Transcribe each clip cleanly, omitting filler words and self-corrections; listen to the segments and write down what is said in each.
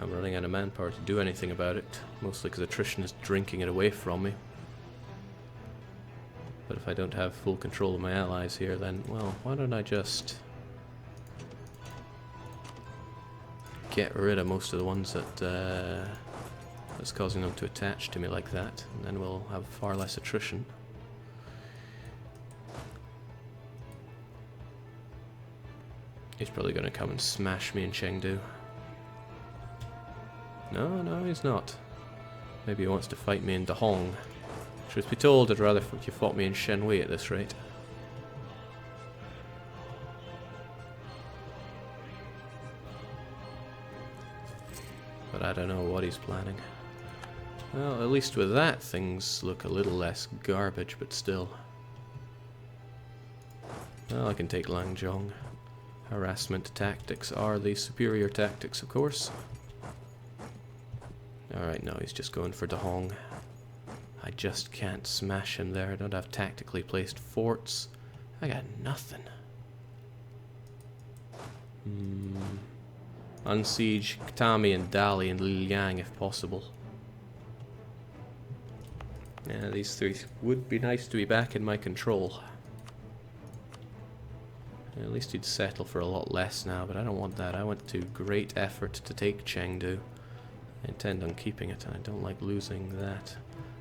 I'm running out of manpower to do anything about it, mostly because attrition is drinking it away from me. But if I don't have full control of my allies here, then, well, why don't I just get rid of most of the ones that's causing them to attach to me like that, and then we'll have far less attrition. He's probably going to come and smash me in Chengdu. No, he's not. Maybe he wants to fight me in Dahong. Truth be told, I'd rather you fought me in Shenhui at this rate. But I don't know what he's planning. Well, at least with that, things look a little less garbage, but still. Well, I can take Langjong. Harassment tactics are the superior tactics, of course. Alright, no, he's just going for Dahong. I just can't smash him there. I don't have tactically placed forts. I got nothing. Unsiege Katami and Dali and Lijiang if possible. Yeah, these three would be nice to be back in my control. At least he'd settle for a lot less now, but I don't want that. I went to great effort to take Chengdu. I intend on keeping it, and I don't like losing that.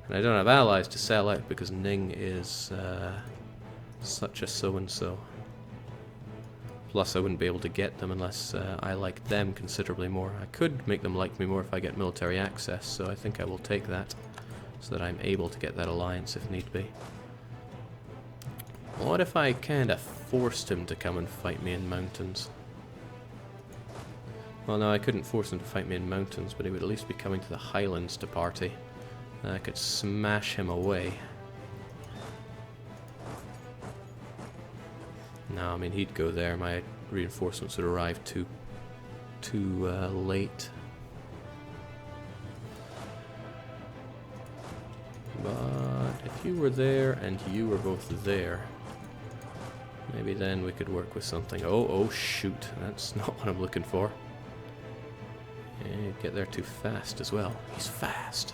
And I don't have allies to sell out because Ning is such a so-and-so. Plus I wouldn't be able to get them unless I like them considerably more. I could make them like me more if I get military access, so I think I will take that, so that I'm able to get that alliance if need be. What if I kinda forced him to come and fight me in mountains? Well, no, I couldn't force him to fight me in mountains, but he would at least be coming to the highlands to party. And I could smash him away. No, I mean, he'd go there. My reinforcements would arrive too late. But if you were there and you were both there, maybe then we could work with something. Oh shoot, that's not what I'm looking for. Yeah, he'd get there too fast as well. He's fast.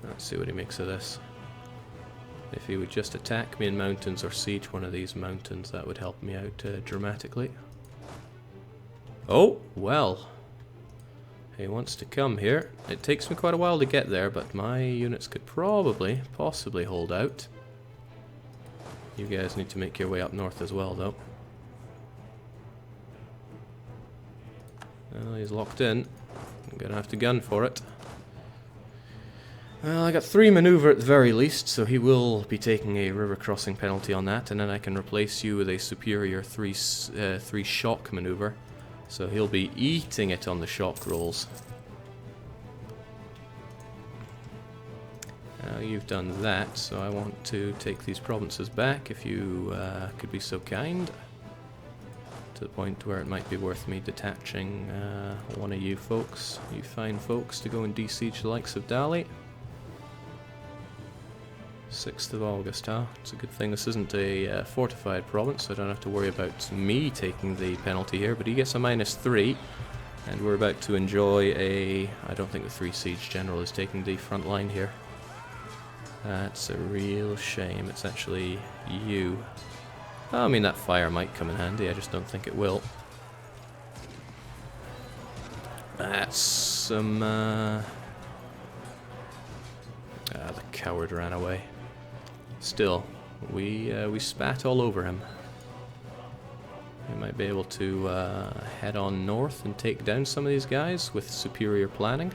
Let's see what he makes of this. If he would just attack me in mountains or siege one of these mountains, that would help me out dramatically. Oh, well. He wants to come here. It takes me quite a while to get there, but my units could possibly hold out. You guys need to make your way up north as well, though. Well, he's locked in. I'm gonna have to gun for it. Well, I got 3 maneuver at the very least, so he will be taking a river crossing penalty on that, and then I can replace you with a superior 3 shock maneuver. So he'll be eating it on the shock rolls. Now you've done that, so I want to take these provinces back, if you could be so kind. To the point where it might be worth me detaching one of you folks, you fine folks, to go and besiege the likes of Dali. 6th of August, huh? It's a good thing this isn't a fortified province, so I don't have to worry about me taking the penalty here, but he gets a -3, and we're about to enjoy a... I don't think the 3 siege general is taking the front line here. That's a real shame. It's actually you. I mean, that fire might come in handy, I just don't think it will. That's some... the coward ran away. Still, we spat all over him. We might be able to head on north and take down some of these guys with superior planning.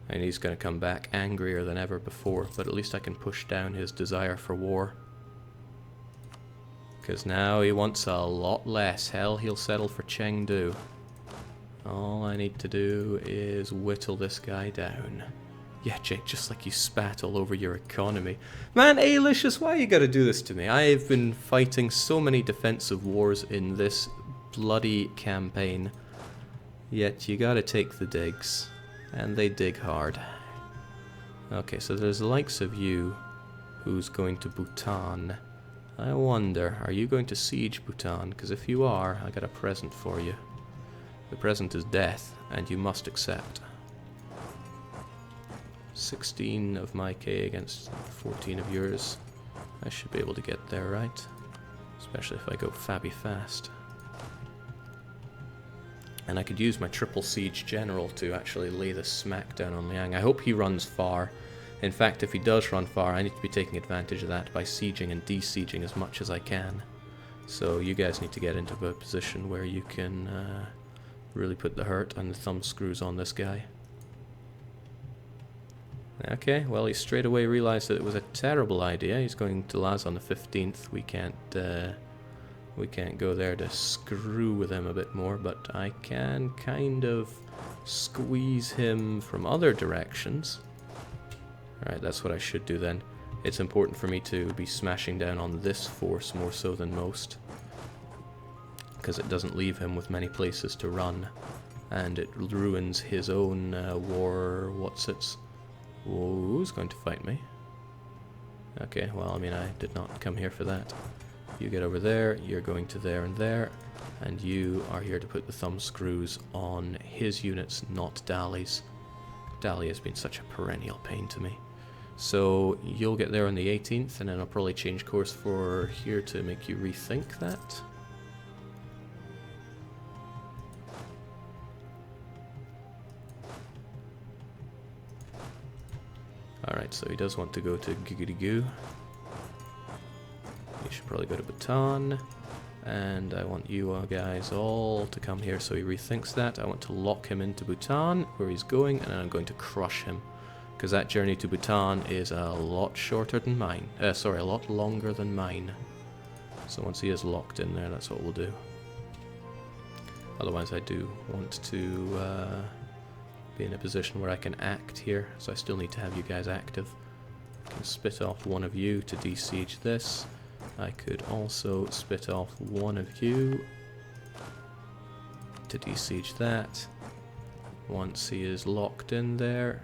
And he's going to come back angrier than ever before, but at least I can push down his desire for war. Because now he wants a lot less. Hell, he'll settle for Chengdu. All I need to do is whittle this guy down. Yeah, Jake, just like you spat all over your economy. Man, Alicious, why you gotta do this to me? I've been fighting so many defensive wars in this bloody campaign. Yet you gotta take the digs. And they dig hard. Okay, so there's the likes of you who's going to Bhutan. I wonder, are you going to siege Bhutan? Because if you are, I got a present for you. The present is death, and you must accept. 16 of my K against 14 of yours. I should be able to get there, right? Especially if I go fabby fast. And I could use my triple siege general to actually lay the smack down on Liang. I hope he runs far. In fact, if he does run far, I need to be taking advantage of that by sieging and de-sieging as much as I can. So you guys need to get into a position where you can really put the hurt and the thumb screws on this guy. Okay, well he straight away realized that it was a terrible idea. He's going to Laz on the 15th. We can't go there to screw with him a bit more, but I can kind of squeeze him from other directions. Alright, that's what I should do then. It's important for me to be smashing down on this force more so than most, because it doesn't leave him with many places to run, and it ruins his own war what's-its. Who's going to fight me? Okay, well, I mean, I did not come here for that. You get over there, you're going to there and there, and you are here to put the thumb screws on his units, not Dali's. Dali has been such a perennial pain to me. So you'll get there on the 18th, and then I'll probably change course for here to make you rethink that. Alright, so he does want to go to Giggity Goo. You should probably go to Bhutan. And I want you guys all to come here so he rethinks that. I want to lock him into Bhutan, where he's going, and then I'm going to crush him. Because that journey to Bhutan is a lot shorter than mine. Sorry, a lot longer than mine. So once he is locked in there, that's what we'll do. Otherwise I do want to be in a position where I can act here, so I still need to have you guys active. I can spit off one of you to de-siege this. I could also spit off one of you to de-siege that. Once he is locked in there,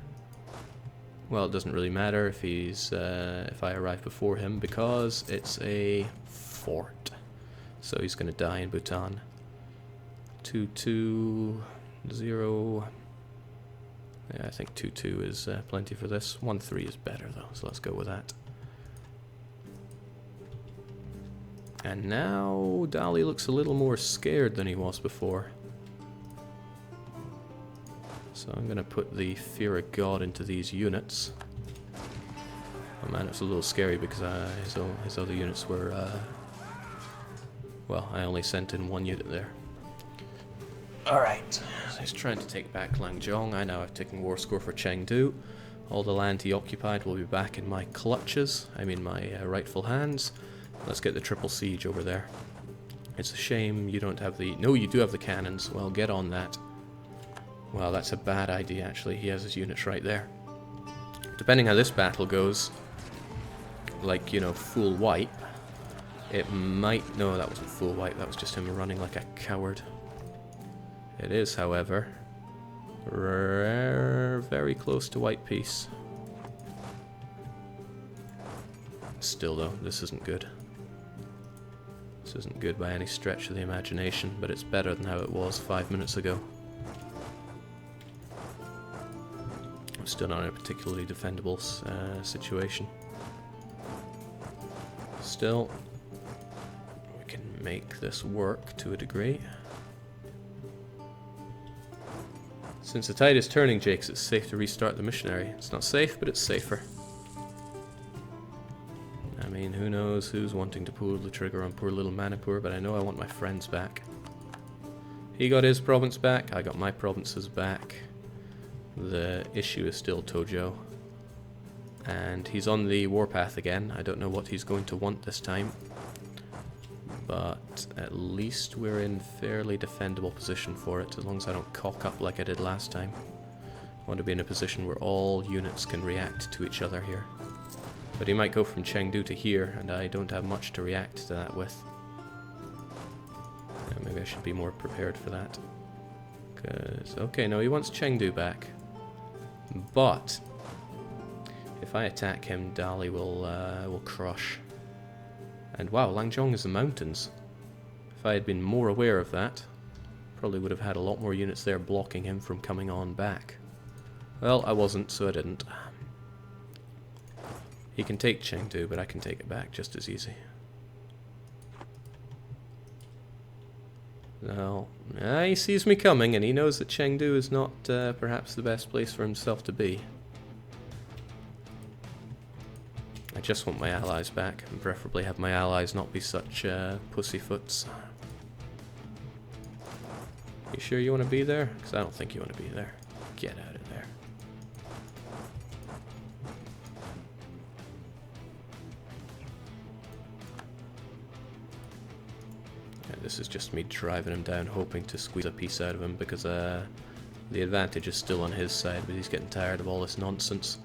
well, it doesn't really matter if he's if I arrive before him, because it's a fort. So he's going to die in Bhutan. 2-2-0. Yeah, I think 2-2 is plenty for this. 1-3 is better though, so let's go with that. And now Dali looks a little more scared than he was before. So I'm going to put the Fear of God into these units. Oh man, it's a little scary because his other units were... well, I only sent in one unit there. Alright, so he's trying to take back Langjong. I now have taken war score for Chengdu. All the land he occupied will be back in my clutches, I mean my rightful hands. Let's get the triple siege over there. It's a shame you don't have the... No, you do have the cannons. Well, get on that. Well, that's a bad idea, actually. He has his units right there. Depending how this battle goes, like, you know, full wipe, it might... No, that wasn't full wipe. That was just him running like a coward. It is, however, very close to white peace. Still, though, this isn't good. This isn't good by any stretch of the imagination, but it's better than how it was 5 minutes ago. I'm still not in a particularly defendable situation. Still, we can make this work to a degree. Since the tide is turning, Jakes, it's safe to restart the missionary. It's not safe, but it's safer. I mean, who knows who's wanting to pull the trigger on poor little Manipur, but I know I want my friends back. He got his province back, I got my provinces back. The issue is still Tojo. And he's on the warpath again. I don't know what he's going to want this time. but at least we're in fairly defendable position for it, as long as I don't cock up like I did last time. I want to be in a position where all units can react to each other here. But he might go from Chengdu to here, and I don't have much to react to that with. Yeah, maybe I should be more prepared for that. Okay, no, he wants Chengdu back. But if I attack him, Dali will crush. And wow, Langjong is the mountains. If I had been more aware of that, probably would have had a lot more units there blocking him from coming on back. Well, I wasn't, so I didn't. He can take Chengdu, but I can take it back just as easy. Now, he sees me coming, and he knows that Chengdu is not perhaps the best place for himself to be. I just want my allies back, and preferably have my allies not be such pussyfoots. You sure you want to be there? Because I don't think you want to be there. Get out of there. Yeah, this is just me driving him down, hoping to squeeze a piece out of him, because the advantage is still on his side, but he's getting tired of all this nonsense.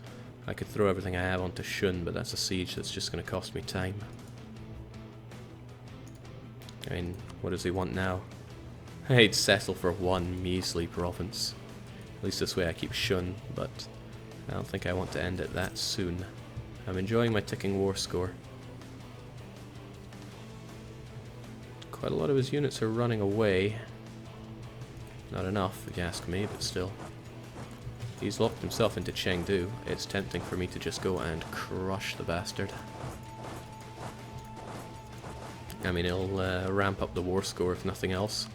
I could throw everything I have onto Shun, but that's a siege that's just going to cost me time. I mean, what does he want now? I'd settle for one measly province. At least this way I keep Shun, but I don't think I want to end it that soon. I'm enjoying my ticking war score. Quite a lot of his units are running away. Not enough, if you ask me, but still. He's locked himself into Chengdu. It's tempting for me to just go and crush the bastard. I mean, he'll ramp up the war score if nothing else.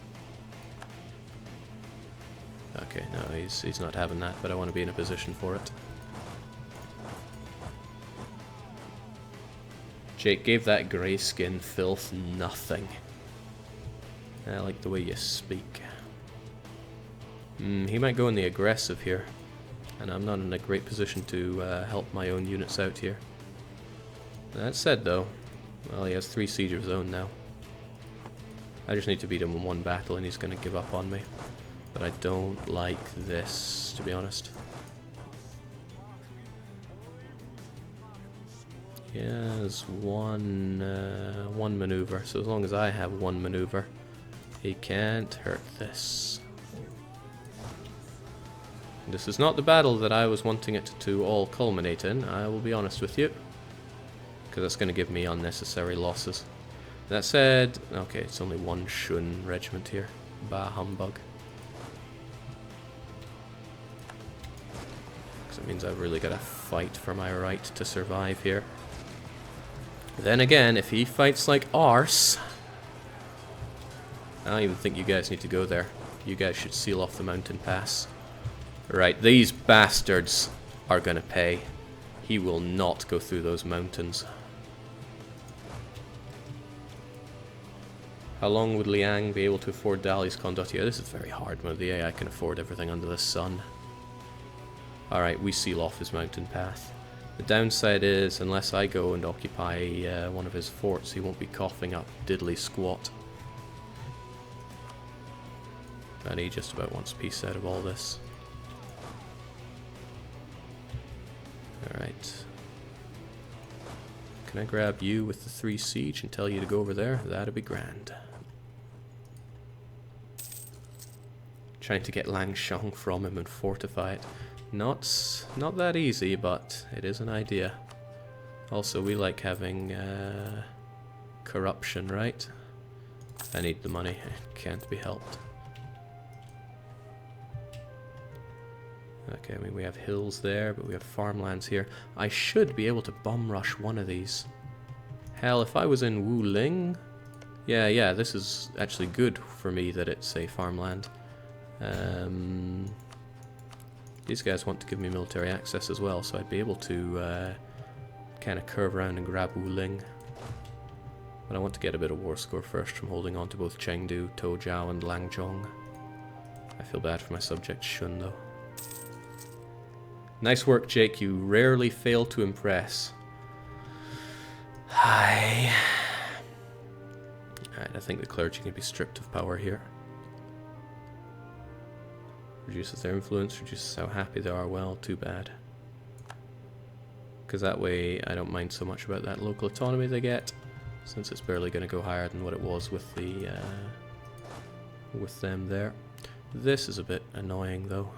Okay, no, he's not having that, but I want to be in a position for it. Jake gave that grey skin filth nothing. I like the way you speak. He might go in the aggressive here. And I'm not in a great position to help my own units out here. That said, though, well, he has 3 siege of his own now. I just need to beat him in one battle and he's going to give up on me. But I don't like this, to be honest. He has one maneuver, so as long as I have one maneuver, he can't hurt this. This is not the battle that I was wanting it to all culminate in, I will be honest with you. Because that's going to give me unnecessary losses. That said, okay, it's only one Shun regiment here. Bah humbug. Because it means I've really got to fight for my right to survive here. Then again, if he fights like arse, I don't even think you guys need to go there. You guys should seal off the mountain pass. Right, these bastards are gonna pay. He will not go through those mountains. How long would Liang be able to afford Dali's condottiere? This is very hard mode. The AI can afford everything under the sun. Alright, we seal off his mountain path. The downside is, unless I go and occupy one of his forts, he won't be coughing up diddly squat. And he just about wants peace out of all this. Alright. Can I grab you with the 3 siege and tell you to go over there? That'd be grand. Trying to get Langshong from him and fortify it. Not that easy, but it is an idea. Also, we like having corruption, right? I need the money. It can't be helped. Okay, I mean, we have hills there, but we have farmlands here. I should be able to bum rush one of these. Hell, if I was in Wuling... Yeah, this is actually good for me that it's a farmland. These guys want to give me military access as well, so I'd be able to kind of curve around and grab Wuling. But I want to get a bit of war score first from holding on to both Chengdu, Tojiao, and Langjong. I feel bad for my subject Shun, though. Nice work, Jake. You rarely fail to impress. I I think the clergy can be stripped of power here. Reduces their influence, reduces how happy they are. Well, too bad. Because that way I don't mind so much about that local autonomy they get, since it's barely going to go higher than what it was with the with them there. This is a bit annoying though,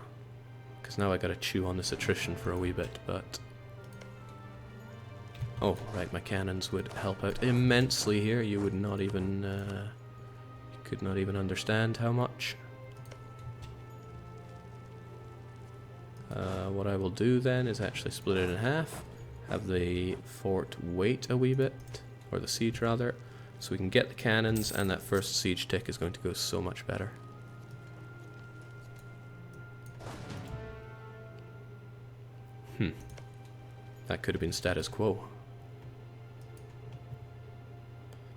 because now I got to chew on this attrition for a wee bit, but... Oh, right, my cannons would help out immensely here. You would not even... you could not even understand how much. What I will do then is actually split it in half, have the fort wait a wee bit, or the siege rather, so we can get the cannons, and that first siege tick is going to go so much better. That could have been status quo.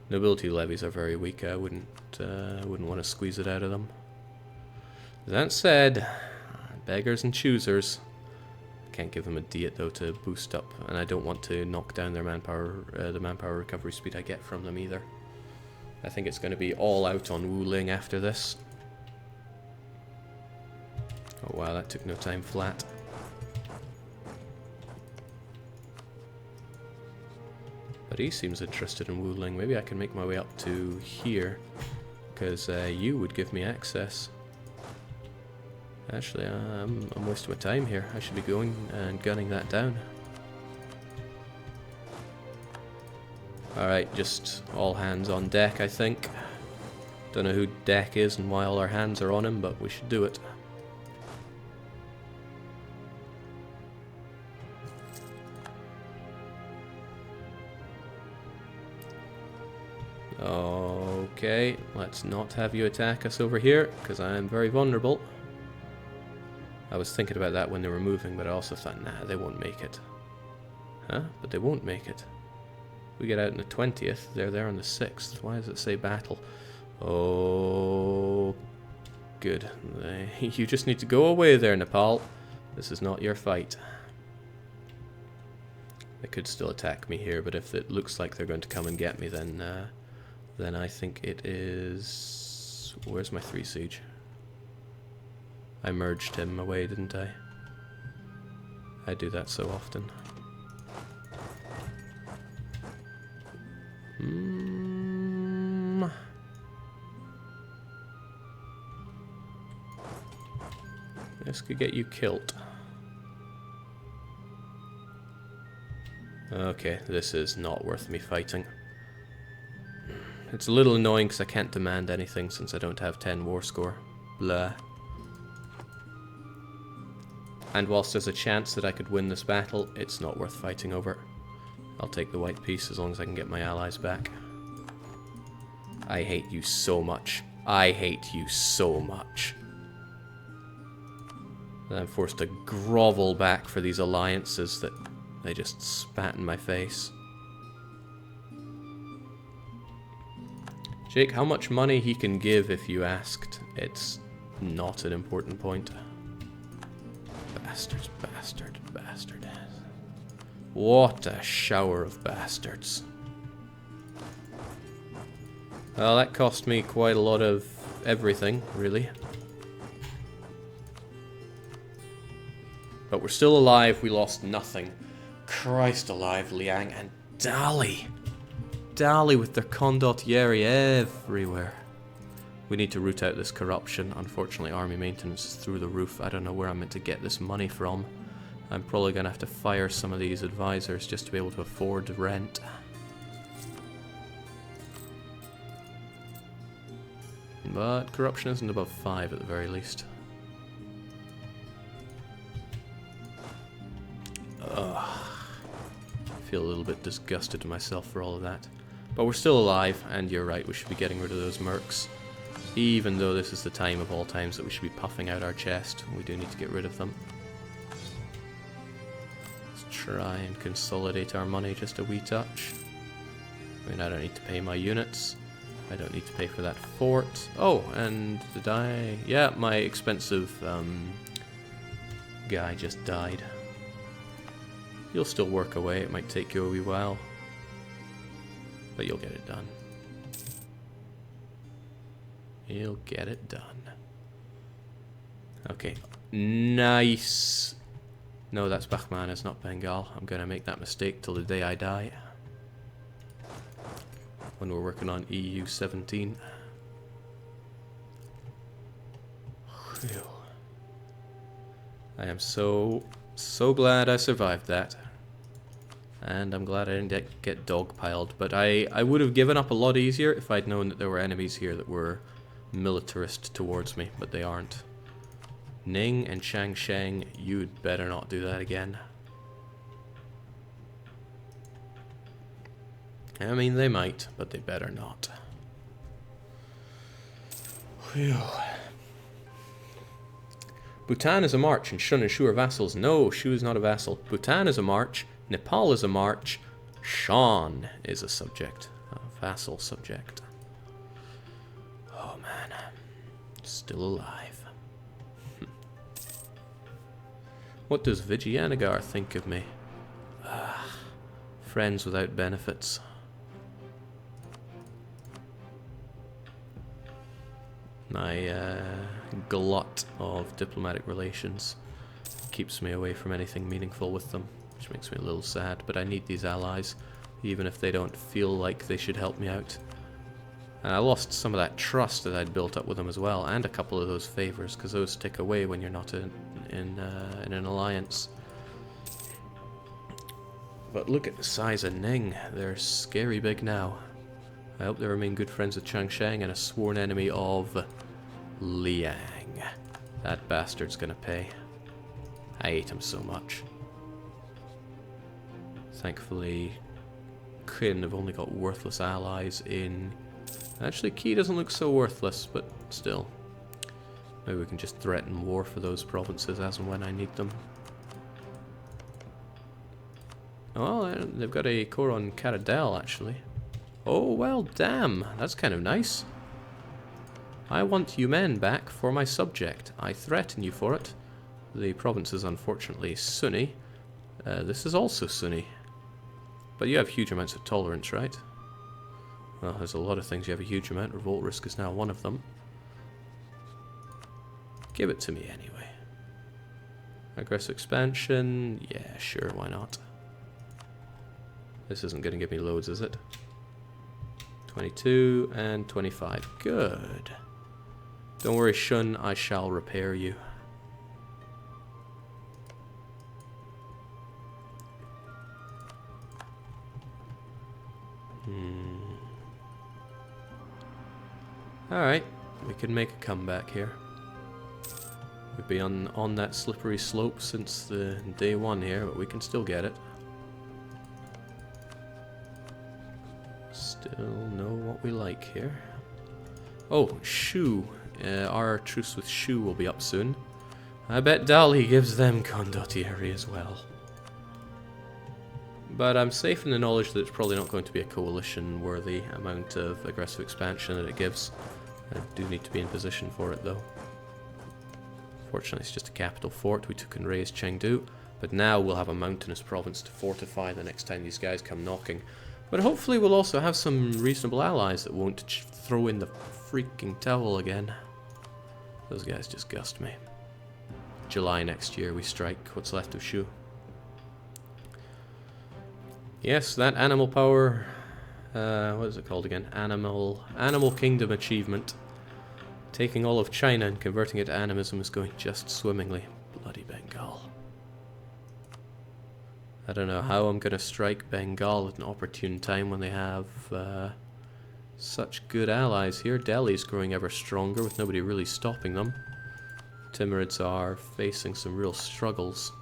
Nobility levies are very weak. I wouldn't want to squeeze it out of them. That said, beggars and choosers. Can't give them a diet though to boost up, and I don't want to knock down their manpower, the manpower recovery speed I get from them either. I think it's going to be all out on Wu Ling after this. Oh wow, that took no time flat. But he seems interested in Wu Ling. Maybe I can make my way up to here, because you would give me access. Actually, I'm wasting my time here. I should be going and gunning that down. Alright, just all hands on deck, I think. Don't know who Deck is and why all our hands are on him, but we should do it. Okay, let's not have you attack us over here, because I am very vulnerable. I was thinking about that when they were moving, but I also thought, nah, they won't make it. Huh? But they won't make it. We get out on the 20th, they're there on the 6th. Why does it say battle? Oh, good. You just need to go away there, Nepal. This is not your fight. They could still attack me here, but if it looks like they're going to come and get me, then I think it is... Where's my 3 siege? I merged him away, didn't I? I do that so often. This could get you killed. Okay, this is not worth me fighting. It's a little annoying because I can't demand anything since I don't have 10 war score. Blah. And whilst there's a chance that I could win this battle, it's not worth fighting over. I'll take the white piece as long as I can get my allies back. I hate you so much. I hate you so much. And I'm forced to grovel back for these alliances that they just spat in my face. Jake, how much money he can give if you asked? It's not an important point. Bastards, bastard, bastard. What a shower of bastards. Well, that cost me quite a lot of everything, really. But we're still alive, we lost nothing. Christ alive, Liang and Dali. Dali with their condottieri everywhere. We need to root out this corruption. Unfortunately, army maintenance is through the roof. I don't know where I'm meant to get this money from. I'm probably going to have to fire some of these advisors just to be able to afford rent. But corruption isn't above 5 at the very least. Ugh. I feel a little bit disgusted with myself for all of that. But we're still alive, and you're right, we should be getting rid of those mercs. Even though this is the time of all times that we should be puffing out our chest, we do need to get rid of them. Let's try and consolidate our money just a wee touch. I mean, I don't need to pay my units. I don't need to pay for that fort. Oh, and did I... Yeah, my expensive guy just died. You'll still work away, it might take you a wee while. But you'll get it done. He'll get it done. Okay. Nice. No, that's Bahman, it's not Bengal. I'm gonna make that mistake till the day I die. When we're working on EU 17. Phew. I am so glad I survived that. And I'm glad I didn't get dogpiled. But I would have given up a lot easier if I'd known that there were enemies here that were militarist towards me, but they aren't. Ning and Changsheng, you'd better not do that again. I mean, they might, but they better not. Whew. Bhutan is a march, and Shun and Shu are vassals. No, Shu is not a vassal. Bhutan is a march, Nepal is a march, Shan is a subject. A vassal subject. Oh man, still alive. What does Vijayanagar think of me? Friends without benefits. My glut of diplomatic relations keeps me away from anything meaningful with them, which makes me a little sad, but I need these allies, even if they don't feel like they should help me out. And I lost some of that trust that I'd built up with them as well, and a couple of those favors, because those stick away when you're not in an alliance. But look at the size of Ning. They're scary big now. I hope they remain good friends with Changsheng and a sworn enemy of Liang. That bastard's gonna pay. I hate him so much. Thankfully, Qin have only got worthless allies in... Actually, Qi doesn't look so worthless, but still. Maybe we can just threaten war for those provinces as and when I need them. Oh, they've got a core on Karadel, actually. Oh, well, damn. That's kind of nice. I want you men back for my subject. I threaten you for it. The province is unfortunately Sunni. This is also Sunni. But you have huge amounts of tolerance, right? Well, there's a lot of things you have a huge amount. Revolt risk is now one of them. Give it to me anyway. Aggressive expansion. Yeah, sure, why not? This isn't going to give me loads, is it? 22 and 25. Good. Don't worry, Shun, I shall repair you. Alright, we can make a comeback here. We've been on that slippery slope since the day one here, but we can still get it. Still know what we like here. Oh, Shu. Our truce with Shu will be up soon. I bet Dali gives them condottieri as well. But I'm safe in the knowledge that it's probably not going to be a coalition-worthy amount of aggressive expansion that it gives. I do need to be in position for it, though. Fortunately, it's just a capital fort. We took and raised Chengdu, but now we'll have a mountainous province to fortify the next time these guys come knocking. But hopefully we'll also have some reasonable allies that won't throw in the freaking towel again. Those guys disgust me. July next year we strike what's left of Shu. Yes, that animal power... what is it called again? Animal Kingdom achievement. Taking all of China and converting it to animism is going just swimmingly. Bloody Bengal. I don't know how I'm going to strike Bengal at an opportune time when they have such good allies here. Delhi's growing ever stronger with nobody really stopping them. Timurids are facing some real struggles.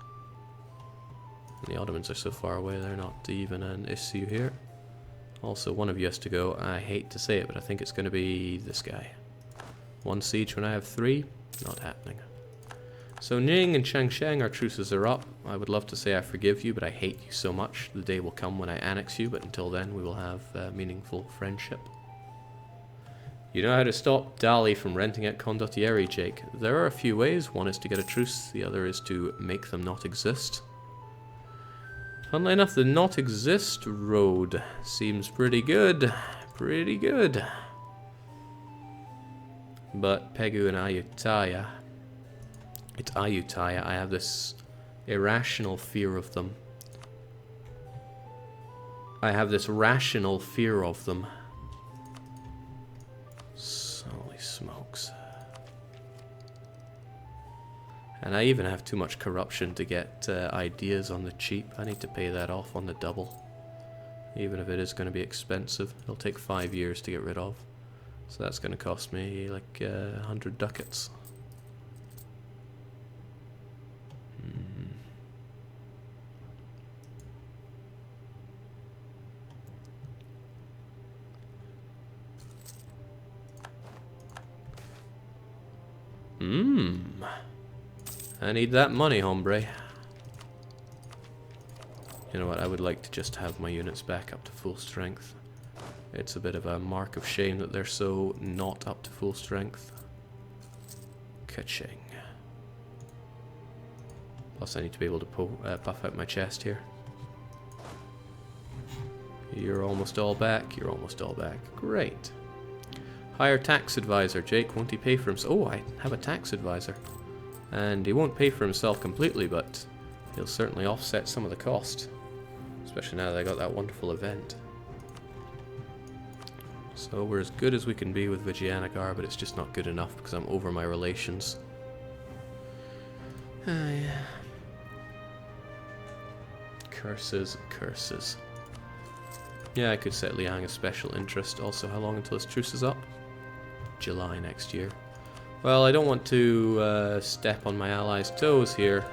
And the Ottomans are so far away they're not even an issue here. Also, one of you has to go. I hate to say it, but I think it's going to be this guy. One siege when I have 3? Not happening. So Ning and Changsheng, our truces are up. I would love to say I forgive you, but I hate you so much. The day will come when I annex you, but until then we will have meaningful friendship. You know how to stop Dali from renting out condottieri, Jake. There are a few ways. One is to get a truce, the other is to make them not exist. Funnily enough, the not exist road seems pretty good. Pretty good. But Pegu and Ayutthaya, it's Ayutthaya, I have this irrational fear of them. I have this rational fear of them. Holy smokes. And I even have too much corruption to get ideas on the cheap. I need to pay that off on the double. Even if it is going to be expensive. It'll take 5 years to get rid of. So that's going to cost me like 100 ducats. I need that money, hombre. You know what, I would like to just have my units back up to full strength. It's a bit of a mark of shame that they're so not up to full strength. Ka-ching. Plus I need to be able to puff out my chest here. You're almost all back, you're almost all back. Great. Hire tax advisor. Jake, won't he pay for himself? Oh, I have a tax advisor. And he won't pay for himself completely, but he'll certainly offset some of the cost. Especially now that I got that wonderful event. So we're as good as we can be with Vijayanagar, but it's just not good enough because I'm over my relations. Ah, yeah. Curses, curses. Yeah, I could set Liang as special interest. Also, how long until this truce is up? July next year. Well, I don't want to step on my allies' toes here,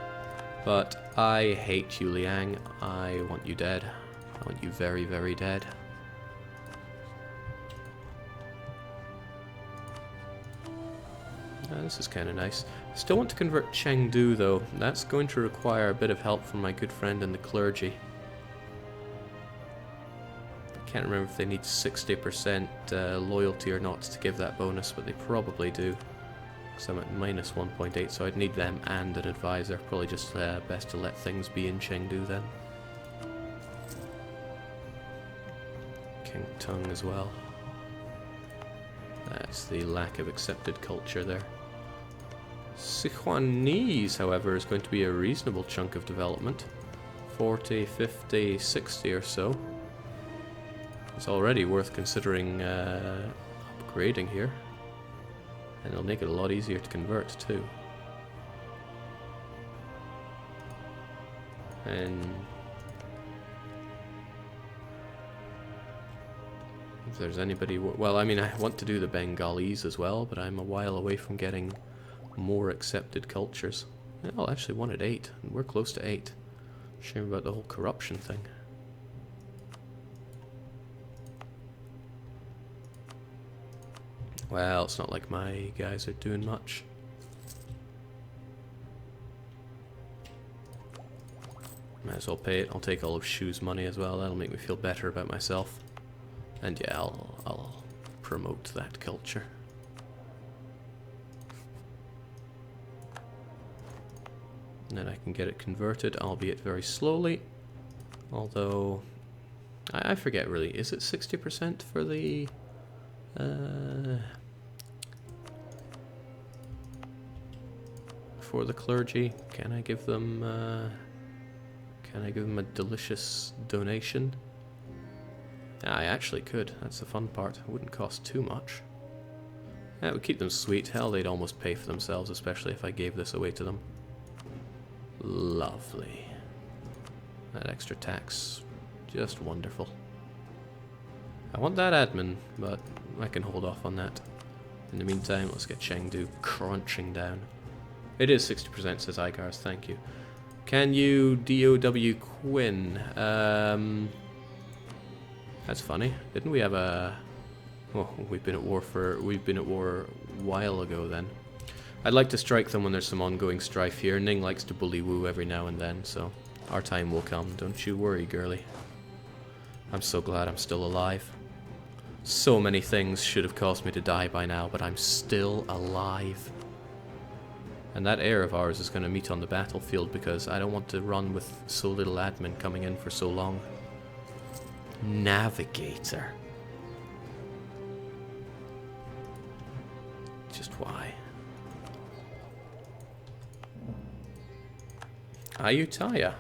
but I hate you, Liang. I want you dead. I want you very, very dead. This is kind of nice. I still want to convert Chengdu, though. That's going to require a bit of help from my good friend in the clergy. I can't remember if they need 60% loyalty or not to give that bonus, but they probably do. Because I'm at minus 1.8, so I'd need them and an advisor. Probably just best to let things be in Chengdu then. King Tung as well. That's the lack of accepted culture there. Sichuanese, however, is going to be a reasonable chunk of development. 40, 50, 60 or so. It's already worth considering upgrading here. And it'll make it a lot easier to convert too. And if there's anybody, well, I mean, I want to do the Bengalis as well, but I'm a while away from getting more accepted cultures. Well, actually, one at 8, and we're close to 8. Shame about the whole corruption thing. Well, it's not like my guys are doing much. Might as well pay it. I'll take all of Shu's money as well. That'll make me feel better about myself. And yeah, I'll promote that culture. And then I can get it converted, albeit very slowly. Although, I forget really. Is it 60% for the... for the clergy? Can I give them a delicious donation? I actually could. That's the fun part. It wouldn't cost too much. It would keep them sweet. Hell, they'd almost pay for themselves, especially if I gave this away to them. Lovely. That extra tax, just wonderful. I want that admin, but I can hold off on that. In the meantime, let's get Chengdu crunching down. It is 60%, says Igars, thank you. Can you DOW Quinn? That's funny. Didn't we have a... Oh, we've been at war a while ago then. I'd like to strike them when there's some ongoing strife here. Ning likes to bully Wu every now and then, so our time will come. Don't you worry, girlie. I'm so glad I'm still alive. So many things should have caused me to die by now, but I'm still alive. And that heir of ours is going to meet on the battlefield because I don't want to run with so little admin coming in for so long. Navigator. Just Why? Ayutthaya.